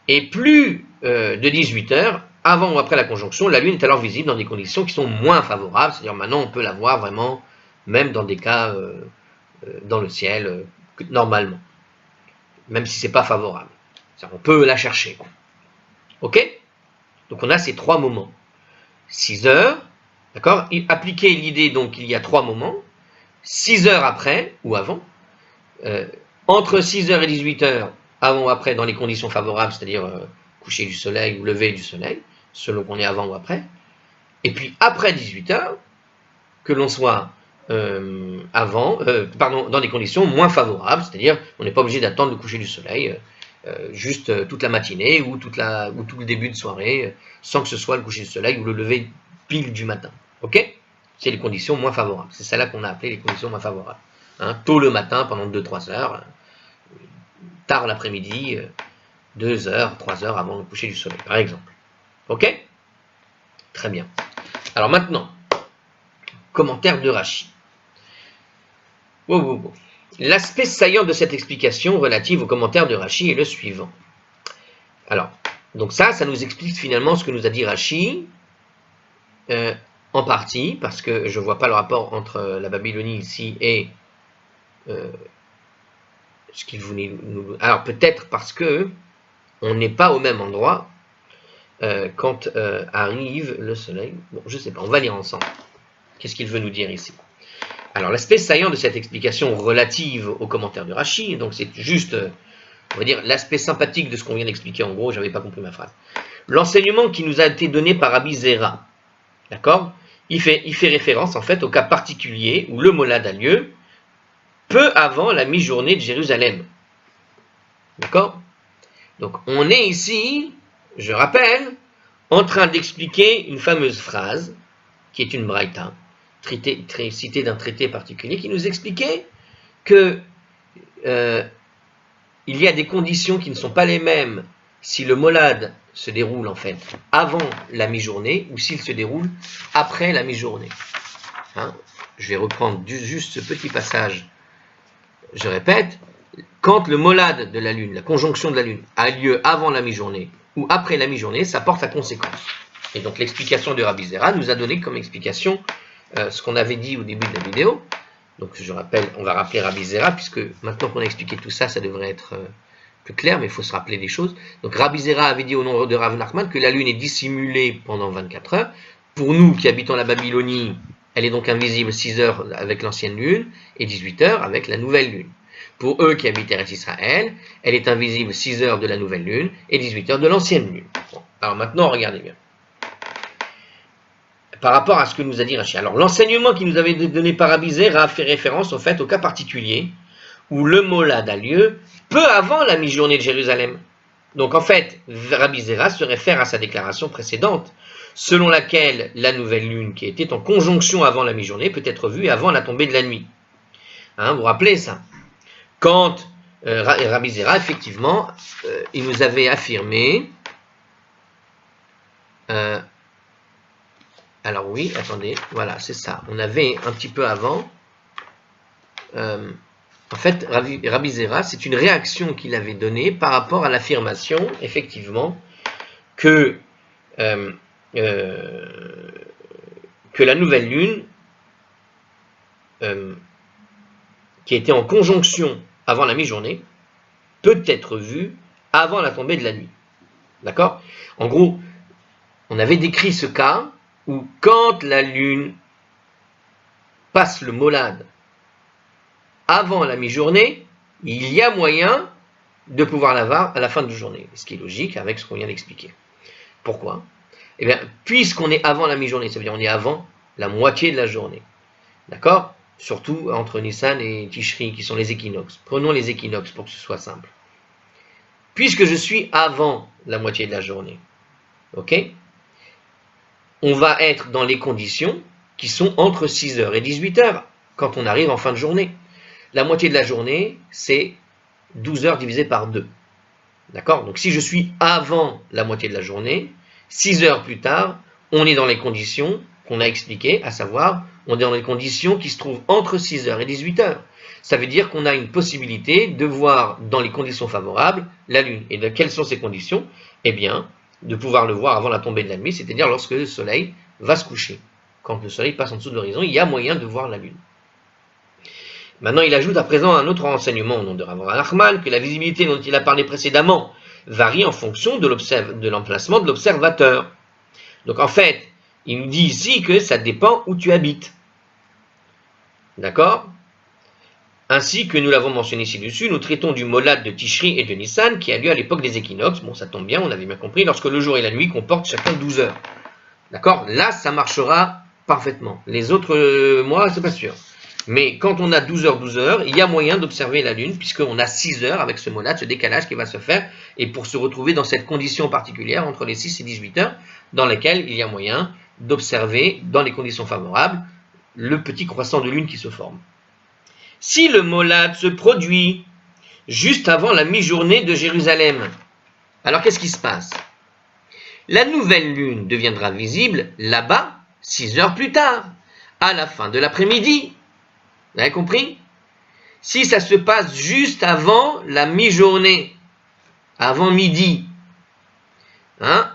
[SPEAKER 1] et plus de 18 heures, avant ou après la conjonction, la Lune est alors visible dans des conditions qui sont moins favorables, c'est-à-dire maintenant on peut la voir vraiment, même dans des cas dans le ciel, normalement, même si c'est pas favorable. On peut la chercher. Ok? Donc on a ces 3 moments. 6 heures, d'accord? Appliquer l'idée, donc il y a 3 moments. 6 heures après, ou avant, entre 6 heures et 18 heures, avant ou après, dans les conditions favorables, c'est-à-dire coucher du soleil ou lever du soleil, selon qu'on est avant ou après, et puis après 18 heures, que l'on soit dans des conditions moins favorables, c'est-à-dire on n'est pas obligé d'attendre le coucher du soleil, juste toute la matinée ou tout le début de soirée, sans que ce soit le coucher du soleil ou le lever pile du matin. Ok? C'est les conditions moins favorables. C'est celle-là qu'on a appelé les conditions moins favorables. Tôt le matin pendant 2-3 heures, tard l'après-midi, 2 heures, 3 heures avant le coucher du soleil, par exemple. Ok? Très bien. Alors maintenant, commentaire de Rashi. L'aspect saillant de cette explication relative au commentaire de Rashi est le suivant. Alors, donc ça nous explique finalement ce que nous a dit Rashi en partie, parce que je ne vois pas le rapport entre la Babylonie ici et ce qu'il voulait nous... Alors peut-être parce que on n'est pas au même endroit quand arrive le soleil. Bon, je ne sais pas, on va lire ensemble. Qu'est-ce qu'il veut nous dire ici? Alors l'aspect saillant de cette explication relative au commentaire de Rashi, donc c'est juste, on va dire, l'aspect sympathique de ce qu'on vient d'expliquer, en gros, j'avais pas compris ma phrase. L'enseignement qui nous a été donné par Rabbi Zera, d'accord, il fait référence en fait au cas particulier où le molad a lieu peu avant la mi-journée de Jérusalem. D'accord? Donc on est ici, je rappelle, en train d'expliquer une fameuse phrase, qui est une braïta, citée d'un traité particulier, qui nous expliquait que il y a des conditions qui ne sont pas les mêmes si le molad se déroule en fait avant la mi-journée ou s'il se déroule après la mi-journée. Hein, je vais reprendre juste ce petit passage. Je répète, quand le molad de la lune, la conjonction de la lune, a lieu avant la mi-journée ou après la mi-journée, ça porte à conséquence. Et donc l'explication de Rabbi Zera nous a donné comme explication ce qu'on avait dit au début de la vidéo. Donc je rappelle, on va rappeler Rabbi Zera, puisque maintenant qu'on a expliqué tout ça, ça devrait être plus clair, mais il faut se rappeler des choses. Donc Rabbi Zera avait dit au nom de Rav Nachman que la lune est dissimulée pendant 24 heures. Pour nous qui habitons la Babylonie, elle est donc invisible 6 heures avec l'ancienne lune et 18 heures avec la nouvelle lune. Pour eux qui habitent Eretz Israël, elle est invisible 6 heures de la nouvelle lune et 18 heures de l'ancienne lune. Bon, alors maintenant, regardez bien. Par rapport à ce que nous a dit Rashi. Alors l'enseignement qui nous avait donné par Rabbi Zera fait référence en fait au cas particulier où le molad a lieu peu avant la mi-journée de Jérusalem. Donc en fait, Rabbi Zera se réfère à sa déclaration précédente, selon laquelle la nouvelle lune qui était en conjonction avant la mi-journée peut être vue avant la tombée de la nuit. Hein, vous vous rappelez ça? Quand Rabbi Zera, effectivement, il nous avait affirmé... alors oui, attendez, voilà, c'est ça. On avait un petit peu avant... en fait, Rabbi Zera, c'est une réaction qu'il avait donnée par rapport à l'affirmation, effectivement, que la nouvelle lune, qui était en conjonction avant la mi-journée, peut être vue avant la tombée de la nuit. D'accord? En gros, on avait décrit ce cas où quand la lune passe le molad avant la mi-journée, il y a moyen de pouvoir la voir à la fin de la journée, ce qui est logique avec ce qu'on vient d'expliquer. Pourquoi? Eh bien, puisqu'on est avant la mi-journée, ça veut dire on est avant la moitié de la journée. D'accord? Surtout entre Nissan et Tishri, qui sont les équinoxes. Prenons les équinoxes pour que ce soit simple. Puisque je suis avant la moitié de la journée, ok? On va être dans les conditions qui sont entre 6h et 18h quand on arrive en fin de journée. La moitié de la journée, c'est 12 heures divisé par 2. D'accord? Donc si je suis avant la moitié de la journée, 6 heures plus tard, on est dans les conditions qu'on a expliquées, à savoir, on est dans les conditions qui se trouvent entre 6 heures et 18 heures. Ça veut dire qu'on a une possibilité de voir dans les conditions favorables la Lune. Et de quelles sont ces conditions? Eh bien, de pouvoir le voir avant la tombée de la nuit, c'est-à-dire lorsque le soleil va se coucher. Quand le soleil passe en dessous de l'horizon, il y a moyen de voir la Lune. Maintenant, il ajoute à présent un autre renseignement au nom de Rav Nachman, que la visibilité dont il a parlé précédemment varie en fonction de l'emplacement de l'observateur. Donc en fait, il nous dit ici que ça dépend où tu habites. D'accord? Ainsi que nous l'avons mentionné ci-dessus, nous traitons du molad de Tishri et de Nissan qui a lieu à l'époque des équinoxes. Bon, ça tombe bien, on avait bien compris, lorsque le jour et la nuit comportent chacun 12 heures. D'accord? Là, ça marchera parfaitement. Les autres mois, c'est pas sûr. Mais quand on a 12 heures, il y a moyen d'observer la Lune, puisqu'on a 6 heures avec ce molad, ce décalage qui va se faire, et pour se retrouver dans cette condition particulière, entre les 6 et 18 heures, dans laquelle il y a moyen d'observer, dans les conditions favorables, le petit croissant de Lune qui se forme. Si le molad se produit juste avant la mi-journée de Jérusalem, alors qu'est-ce qui se passe? La nouvelle Lune deviendra visible là-bas 6 heures plus tard, à la fin de l'après-midi. Vous avez compris? Si ça se passe juste avant la mi-journée, avant midi, hein,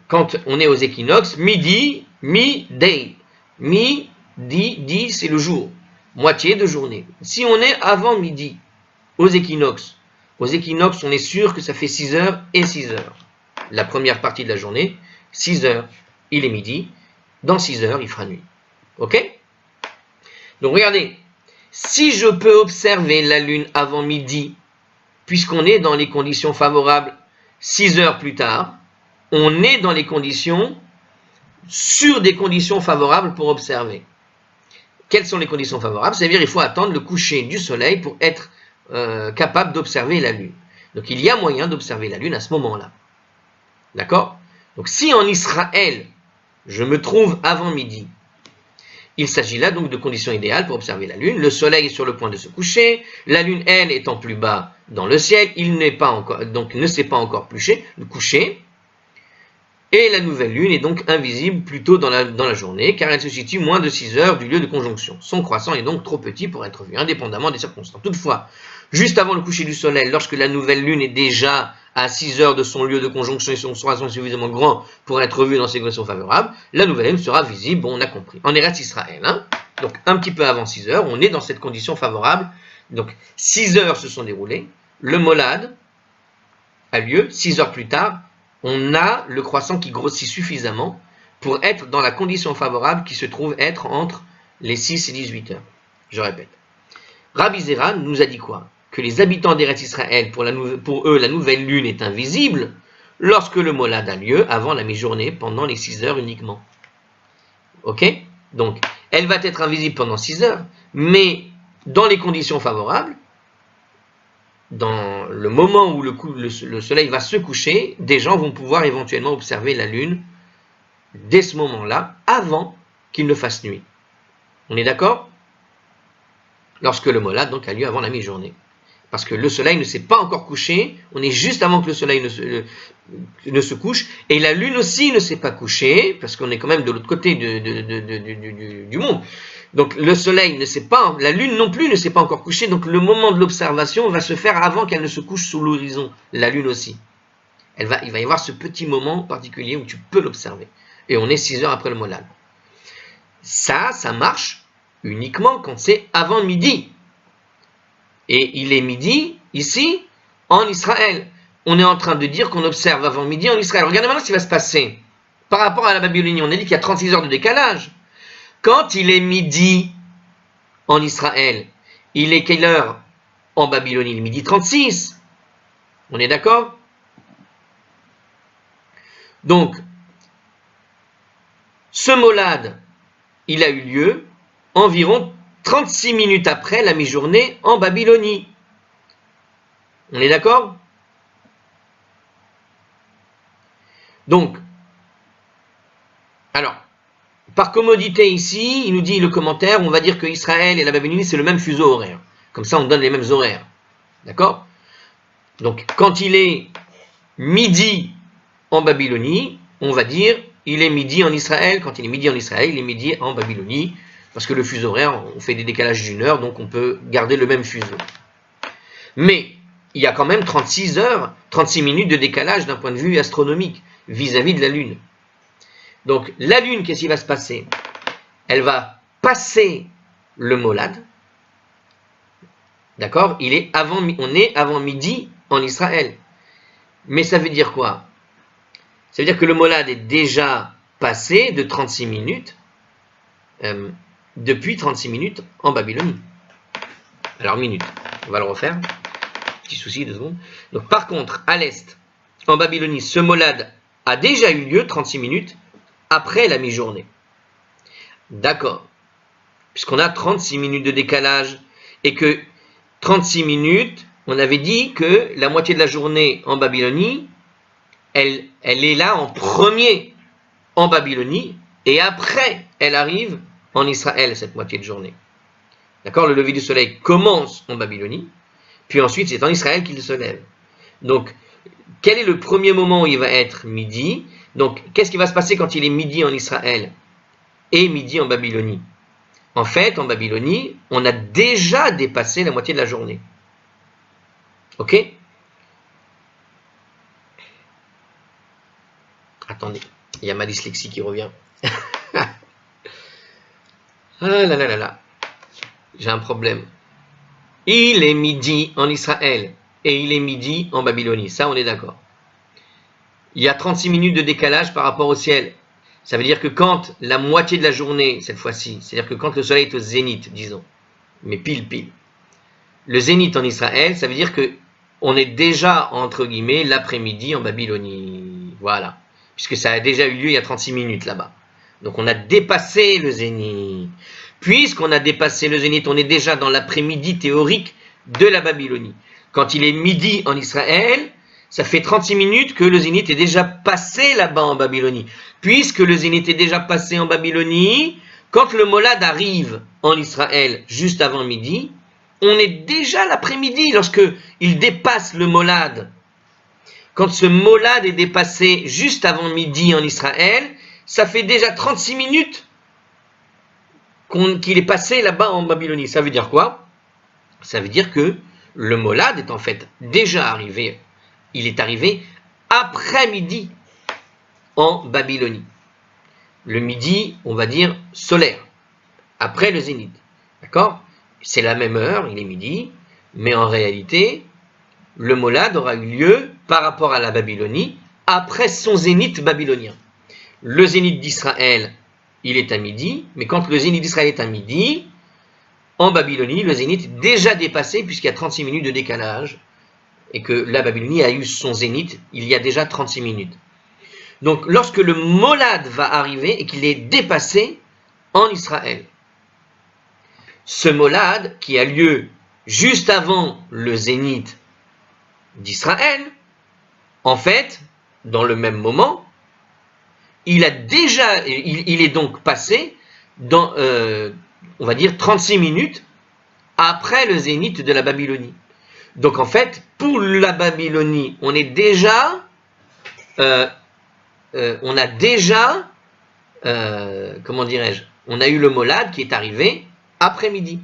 [SPEAKER 1] quand on est aux équinoxes, midi, mi-day. Midi, c'est le jour, moitié de journée. Si on est avant midi, aux équinoxes, on est sûr que ça fait 6 heures et 6 heures. La première partie de la journée, 6 heures, il est midi. Dans 6 heures, il fera nuit. Ok? Donc regardez, si je peux observer la lune avant midi, puisqu'on est dans les conditions favorables 6 heures plus tard, on est dans les conditions, sur des conditions favorables pour observer. Quelles sont les conditions favorables? C'est-à-dire qu'il faut attendre le coucher du soleil pour être capable d'observer la lune. Donc il y a moyen d'observer la lune à ce moment-là. D'accord? Donc si en Israël, je me trouve avant midi, il s'agit là donc de conditions idéales pour observer la lune. Le soleil est sur le point de se coucher, la lune, elle, étant plus bas dans le ciel, il n'est pas encore, donc ne s'est pas encore couché. Et la nouvelle lune est donc invisible plus tôt dans la journée, car elle se situe moins de 6 heures du lieu de conjonction. Son croissant est donc trop petit pour être vu, indépendamment des circonstances. Toutefois, juste avant le coucher du soleil, lorsque la nouvelle lune est déjà à 6 heures de son lieu de conjonction et son croissant est suffisamment grand pour être vu dans ses conditions favorables, la nouvelle lune sera visible, bon, on a compris. En Eretz Israël, donc un petit peu avant 6 heures, on est dans cette condition favorable. Donc 6 heures se sont déroulées, le molad a lieu, 6 heures plus tard, on a le croissant qui grossit suffisamment pour être dans la condition favorable qui se trouve être entre les 6 et 18 heures. Je répète. Rabbi Zera nous a dit quoi? Que les habitants d'Eretz Israël, pour eux, la nouvelle lune est invisible lorsque le molad a lieu avant la mi-journée, pendant les 6 heures uniquement. Ok? Donc, elle va être invisible pendant 6 heures, mais dans les conditions favorables, dans le moment où le soleil va se coucher, des gens vont pouvoir éventuellement observer la lune dès ce moment-là, avant qu'il ne fasse nuit. On est d'accord? Lorsque le molad donc a lieu avant la mi-journée. Parce que le soleil ne s'est pas encore couché, on est juste avant que le soleil ne se couche, et la lune aussi ne s'est pas couchée, parce qu'on est quand même de l'autre côté du monde. Donc le soleil ne s'est pas, la lune non plus ne s'est pas encore couchée, donc le moment de l'observation va se faire avant qu'elle ne se couche sous l'horizon, la lune aussi. Il va y avoir ce petit moment particulier où tu peux l'observer. Et on est 6 heures après le molad. Ça marche uniquement quand c'est avant midi. Et il est midi, ici, en Israël. On est en train de dire qu'on observe avant midi en Israël. Regardez maintenant ce qui va se passer. Par rapport à la Babylonie, on a dit qu'il y a 36 heures de décalage. Quand il est midi en Israël, il est quelle heure en Babylonie? Il est midi 36. On est d'accord? Donc, ce molad, il a eu lieu environ 36 minutes après la mi-journée en Babylonie. On est d'accord? Donc, alors, par commodité ici, il nous dit le commentaire, on va dire que Israël et la Babylonie, c'est le même fuseau horaire. Comme ça, on donne les mêmes horaires. D'accord? Donc, quand il est midi en Babylonie, on va dire il est midi en Israël. Quand il est midi en Israël, il est midi en Babylonie. Parce que le fuseau horaire, on fait des décalages d'une heure, donc on peut garder le même fuseau. Mais il y a quand même 36 heures, 36 minutes de décalage d'un point de vue astronomique vis-à-vis de la Lune. Donc la Lune, qu'est-ce qui va se passer? Elle va passer le molad. D'accord? On est avant midi en Israël. Mais ça veut dire quoi? Ça veut dire que le molad est déjà passé de 36 minutes. Depuis 36 minutes en Babylonie. Alors, minutes, on va le refaire. Petit souci, 2 secondes. Donc, par contre, à l'est, en Babylonie, ce molad a déjà eu lieu 36 minutes après la mi-journée. D'accord. Puisqu'on a 36 minutes de décalage et que 36 minutes, on avait dit que la moitié de la journée en Babylonie, elle est là en premier en Babylonie et après, elle arrive en Israël, cette moitié de journée. D'accord? Le lever du soleil commence en Babylonie, puis ensuite c'est en Israël qu'il se lève. Donc, quel est le premier moment où il va être midi? Donc, qu'est-ce qui va se passer quand il est midi en Israël et midi en Babylonie? En fait, en Babylonie, on a déjà dépassé la moitié de la journée. Ok? Attendez. Il y a ma dyslexie qui revient. Ah là là là là. J'ai un problème. Il est midi en Israël et il est midi en Babylonie. Ça, on est d'accord. Il y a 36 minutes de décalage par rapport au ciel. Ça veut dire que quand la moitié de la journée, cette fois-ci, c'est-à-dire que quand le soleil est au zénith, disons, mais pile, le zénith en Israël, ça veut dire que on est déjà, entre guillemets, l'après-midi en Babylonie. Voilà. Puisque ça a déjà eu lieu il y a 36 minutes là-bas. Donc on a dépassé le zénith. Puisqu'on a dépassé le zénith, on est déjà dans l'après-midi théorique de la Babylonie. Quand il est midi en Israël, ça fait 36 minutes que le zénith est déjà passé là-bas en Babylonie. Puisque le zénith est déjà passé en Babylonie, quand le molad arrive en Israël juste avant midi, on est déjà l'après-midi lorsque il dépasse le molad. Quand ce molad est dépassé juste avant midi en Israël, ça fait déjà 36 minutes qu'il est passé là-bas en Babylonie. Ça veut dire quoi? Ça veut dire que le molad est en fait déjà arrivé. Il est arrivé après midi en Babylonie. Le midi, on va dire solaire, après le zénith. D'accord? C'est la même heure, il est midi, mais en réalité, le molad aura eu lieu par rapport à la Babylonie après son zénith babylonien. Le zénith d'Israël, il est à midi, mais quand le zénith d'Israël est à midi, en Babylonie, le zénith est déjà dépassé puisqu'il y a 36 minutes de décalage et que la Babylonie a eu son zénith il y a déjà 36 minutes. Donc lorsque le molad va arriver et qu'il est dépassé en Israël, ce molad qui a lieu juste avant le zénith d'Israël, en fait, dans le même moment, il est donc passé dans, on va dire, 36 minutes après le zénith de la Babylonie. Donc en fait, pour la Babylonie, on a déjà, comment dirais-je, on a eu le molad qui est arrivé après-midi.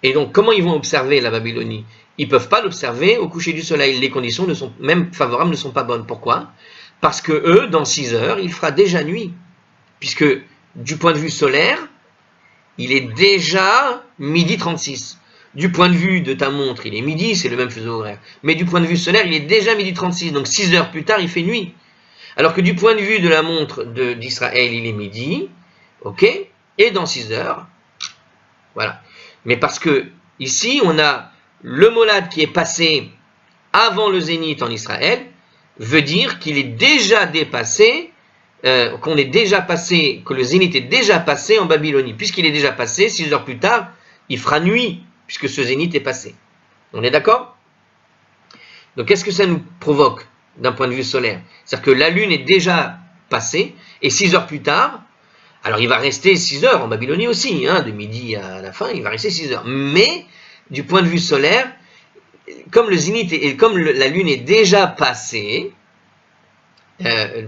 [SPEAKER 1] Et donc, comment ils vont observer la Babylonie? Ils ne peuvent pas l'observer au coucher du soleil. Les conditions même favorables ne sont pas bonnes. Pourquoi? Parce que eux, dans 6 heures, il fera déjà nuit. Puisque, du point de vue solaire, il est déjà midi 36. Du point de vue de ta montre, il est midi, c'est le même fuseau horaire. Mais du point de vue solaire, il est déjà midi 36. Donc 6 heures plus tard, il fait nuit. Alors que du point de vue de la montre d'Israël, il est midi. Ok? Et dans 6 heures, voilà. Mais parce que ici, on a le molad qui est passé avant le zénith en Israël, veut dire qu'il est déjà dépassé, qu'on est déjà passé, que le zénith est déjà passé en Babylonie. Puisqu'il est déjà passé, 6 heures plus tard, il fera nuit, puisque ce zénith est passé. On est d'accord? Donc qu'est-ce que ça nous provoque d'un point de vue solaire? C'est-à-dire que la lune est déjà passée, et 6 heures plus tard, alors il va rester 6 heures en Babylonie aussi, hein, de midi à la fin, il va rester 6 heures. Mais, du point de vue solaire, comme le zénith et comme la lune est déjà passée,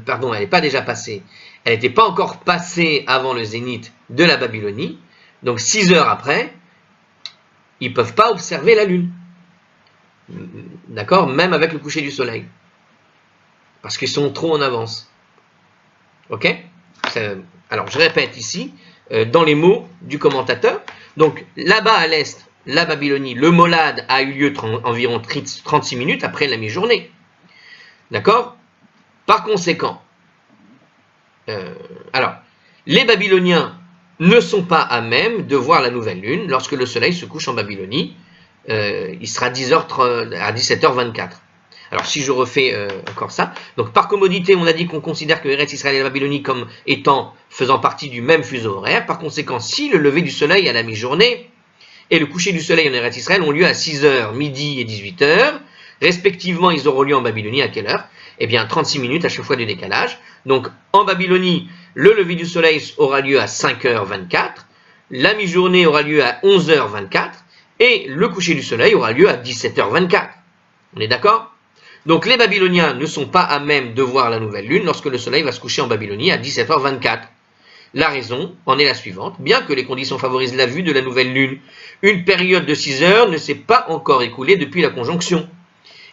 [SPEAKER 1] pardon, elle n'est pas déjà passée, elle n'était pas encore passée avant le zénith de la Babylonie, donc 6 heures après, ils ne peuvent pas observer la lune. D'accord? Même avec le coucher du soleil. Parce qu'ils sont trop en avance. Ok? Alors, je répète ici, dans les mots du commentateur. Donc, là-bas à l'est, la Babylonie, le molad a eu lieu environ 36 minutes après la mi-journée. D'accord? Par conséquent, alors, les Babyloniens ne sont pas à même de voir la nouvelle lune lorsque le soleil se couche en Babylonie. Il sera à 17h24. Alors si je refais encore ça, donc par commodité, on a dit qu'on considère que Eretz Israël et la Babylonie comme faisant partie du même fuseau horaire. Par conséquent, si le lever du soleil à la mi-journée et le coucher du soleil en Eretz Israël ont lieu à 6h, midi et 18h, respectivement, ils auront lieu en Babylonie à quelle heure? Eh bien, 36 minutes à chaque fois de décalage. Donc, en Babylonie, le lever du soleil aura lieu à 5h24, la mi-journée aura lieu à 11h24, et le coucher du soleil aura lieu à 17h24. On est d'accord? Donc, les Babyloniens ne sont pas à même de voir la nouvelle lune lorsque le soleil va se coucher en Babylonie à 17h24. La raison en est la suivante. Bien que les conditions favorisent la vue de la nouvelle lune, une période de 6 heures ne s'est pas encore écoulée depuis la conjonction.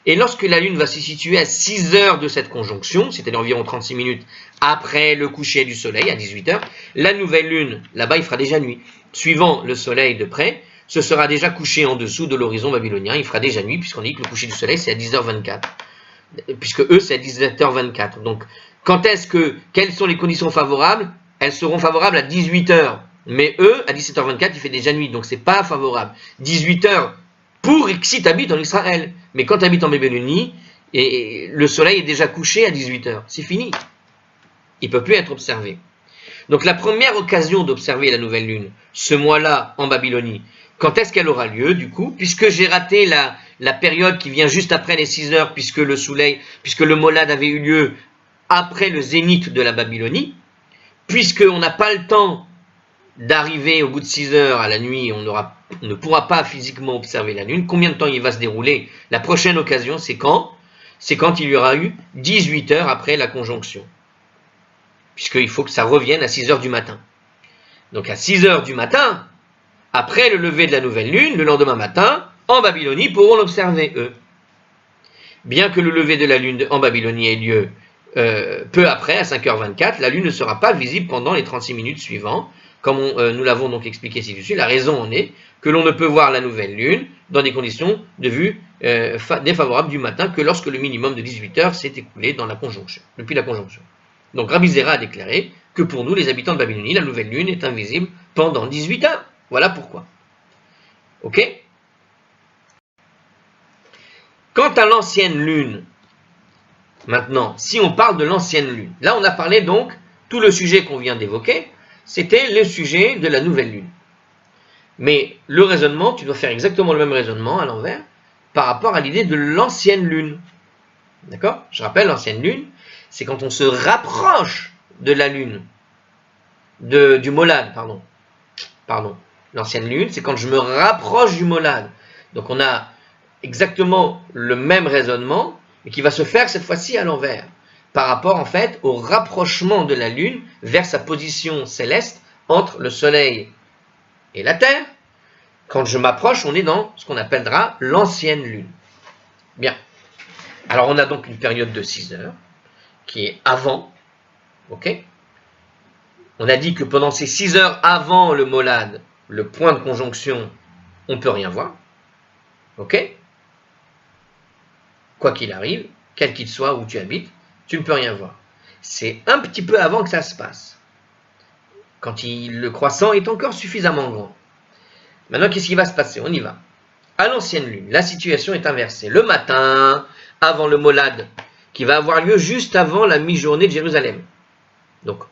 [SPEAKER 1] Et lorsque la Lune va se situer à 6 heures de cette conjonction, c'est-à-dire environ 36 minutes après le coucher du Soleil, à 18 heures, la nouvelle Lune, là-bas, il fera déjà nuit. Suivant le Soleil de près, ce sera déjà couché en dessous de l'horizon babylonien, il fera déjà nuit, puisqu'on dit que le coucher du Soleil, c'est à 10h24. Puisque eux, c'est à 17h24. Donc, quelles sont les conditions favorables? Elles seront favorables à 18h. Mais eux, à 17h24, il fait déjà nuit, donc c'est pas favorable. 18h pour si tu habites en Israël. Mais quand tu habites en Babylonie, et le soleil est déjà couché à 18h. C'est fini. Il ne peut plus être observé. Donc la première occasion d'observer la nouvelle lune, ce mois-là en Babylonie, quand est-ce qu'elle aura lieu du coup? Puisque j'ai raté la période qui vient juste après les 6 heures, puisque le molad avait eu lieu après le zénith de la Babylonie, puisqu'on n'a pas le temps d'arriver au bout de 6 heures à la nuit, on ne pourra pas physiquement observer la lune. Combien de temps il va se dérouler? La prochaine occasion, c'est quand? C'est quand il y aura eu 18 heures après la conjonction. Puisqu'il faut que ça revienne à 6 heures du matin. Donc à 6 heures du matin, après le lever de la nouvelle lune, le lendemain matin, en Babylonie, pourront l'observer, eux. Bien que le lever de la lune en Babylonie ait lieu peu après, à 5h24, la lune ne sera pas visible pendant les 36 minutes suivantes. Comme nous l'avons donc expliqué ci-dessus, la raison en est que l'on ne peut voir la nouvelle lune dans des conditions de vue défavorables du matin que lorsque le minimum de 18 heures s'est écoulé depuis la conjonction. Donc Rabbi Zera a déclaré que pour nous, les habitants de Babylonie, la nouvelle lune est invisible pendant 18 heures. Voilà pourquoi. Ok? Quant à l'ancienne lune, maintenant, si on parle de l'ancienne lune, là on a parlé donc, tout le sujet qu'on vient d'évoquer, c'était le sujet de la nouvelle lune. Mais le raisonnement, tu dois faire exactement le même raisonnement à l'envers par rapport à l'idée de l'ancienne lune. D'accord? Je rappelle, l'ancienne lune, c'est quand on se rapproche de la lune, du molad, pardon. L'ancienne lune, c'est quand je me rapproche du molad. Donc on a exactement le même raisonnement, mais qui va se faire cette fois-ci à l'envers, par rapport en fait au rapprochement de la lune vers sa position céleste entre le soleil et la terre. Quand je m'approche, on est dans ce qu'on appellera l'ancienne lune. Bien. Alors on a donc une période de 6 heures, qui est avant, ok? On a dit que pendant ces 6 heures avant le molad, le point de conjonction, on ne peut rien voir, ok? Quoi qu'il arrive, quel qu'il soit où tu habites, tu ne peux rien voir. C'est un petit peu avant que ça se passe, quand le croissant est encore suffisamment grand. Maintenant, qu'est-ce qui va se passer? On y va. À l'ancienne lune, la situation est inversée. Le matin, avant le molad, qui va avoir lieu juste avant la mi-journée de Jérusalem. Donc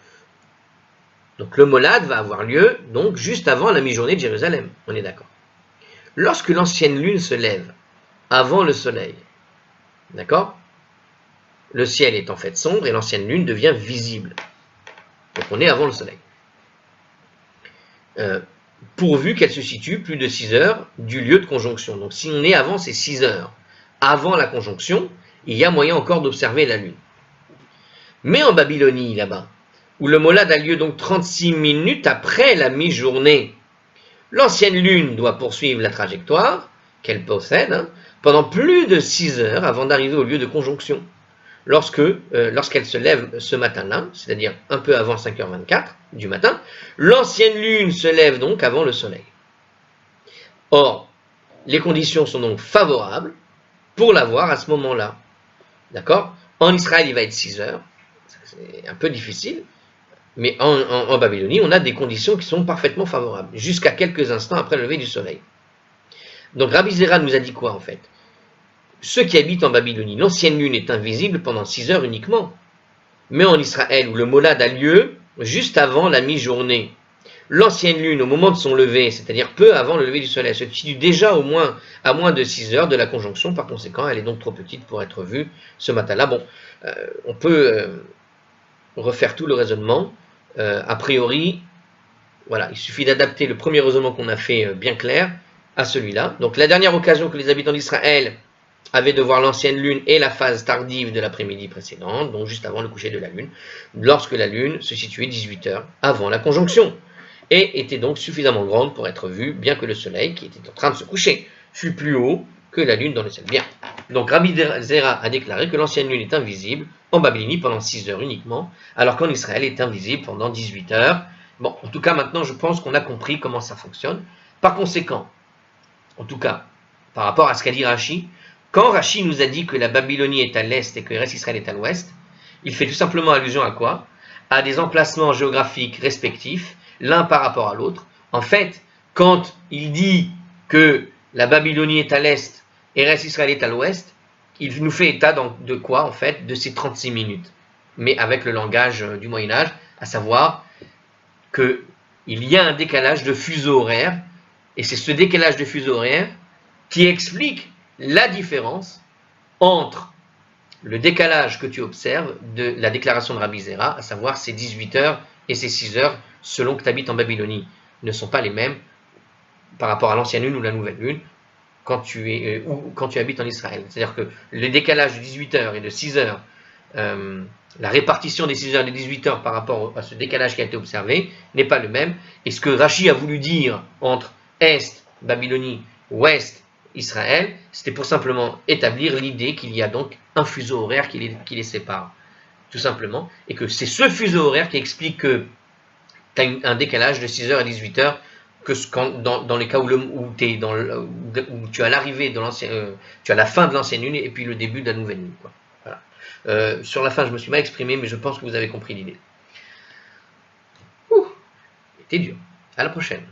[SPEAKER 1] le molad va avoir lieu donc juste avant la mi-journée de Jérusalem. On est d'accord. Lorsque l'ancienne lune se lève avant le soleil, d'accord? Le ciel est en fait sombre et l'ancienne lune devient visible. Donc on est avant le soleil. Pourvu qu'elle se situe plus de 6 heures du lieu de conjonction. Donc si on est avant ces 6 heures, avant la conjonction, il y a moyen encore d'observer la lune. Mais en Babylonie, là-bas, où le molad a lieu donc 36 minutes après la mi-journée, l'ancienne lune doit poursuivre la trajectoire qu'elle possède pendant plus de 6 heures avant d'arriver au lieu de conjonction. Lorsqu'elle se lève ce matin-là, c'est-à-dire un peu avant 5h24 du matin, l'ancienne lune se lève donc avant le soleil. Or, les conditions sont donc favorables pour la voir à ce moment-là. D'accord? En Israël, il va être 6 heures, c'est un peu difficile, mais en Babylonie, on a des conditions qui sont parfaitement favorables, jusqu'à quelques instants après le lever du soleil. Donc Rabbi Zera nous a dit quoi en fait? Ceux qui habitent en Babylonie, l'ancienne lune est invisible pendant 6 heures uniquement. Mais en Israël, où le molad a lieu juste avant la mi-journée, l'ancienne lune, au moment de son lever, c'est-à-dire peu avant le lever du soleil, se situe déjà à moins de 6 heures de la conjonction. Par conséquent, elle est donc trop petite pour être vue ce matin-là. Bon, on peut refaire tout le raisonnement. A priori, voilà, il suffit d'adapter le premier raisonnement qu'on a fait bien clair à celui-là. Donc la dernière occasion que les habitants d'Israël avaient de voir l'ancienne lune et la phase tardive de l'après-midi précédente, donc juste avant le coucher de la lune, lorsque la lune se situait 18 heures avant la conjonction, et était donc suffisamment grande pour être vue, bien que le soleil, qui était en train de se coucher, fût plus haut que la lune dans le ciel. Bien. Donc Rabbi Zera a déclaré que l'ancienne lune est invisible en Babylonie pendant 6 heures uniquement, alors qu'en Israël elle est invisible pendant 18 heures. Bon, en tout cas maintenant je pense qu'on a compris comment ça fonctionne. Par conséquent, en tout cas, par rapport à ce qu'a dit Rashi, quand Rashi nous a dit que la Babylonie est à l'est et que Eretz Israël est à l'ouest, il fait tout simplement allusion à quoi? À des emplacements géographiques respectifs, l'un par rapport à l'autre. En fait, quand il dit que la Babylonie est à l'est et Eretz Israël est à l'ouest, il nous fait état de quoi en fait? De ces 36 minutes. Mais avec le langage du Moyen-Âge, à savoir qu'il y a un décalage de fuseau horaire, et c'est ce décalage de fuseau horaire qui explique la différence entre le décalage que tu observes de la déclaration de Rabbi Zera, à savoir ces 18 heures et ces 6 heures, selon que tu habites en Babylonie, ne sont pas les mêmes par rapport à l'ancienne lune ou la nouvelle lune quand tu habites en Israël. C'est-à-dire que le décalage de 18 heures et de 6 heures, la répartition des 6 heures et des 18 heures par rapport à ce décalage qui a été observé n'est pas le même. Et ce que Rashi a voulu dire entre Est, Babylonie, Ouest, Israël, c'était pour simplement établir l'idée qu'il y a donc un fuseau horaire qui les sépare, tout simplement, et que c'est ce fuseau horaire qui explique que tu as un décalage de 6 heures à 18 heures, que dans les cas où tu as l'arrivée de tu as la fin de l'ancienne lune et puis le début de la nouvelle lune. Quoi. Voilà. Sur la fin, je me suis mal exprimé, mais je pense que vous avez compris l'idée. C'était dur. À la prochaine.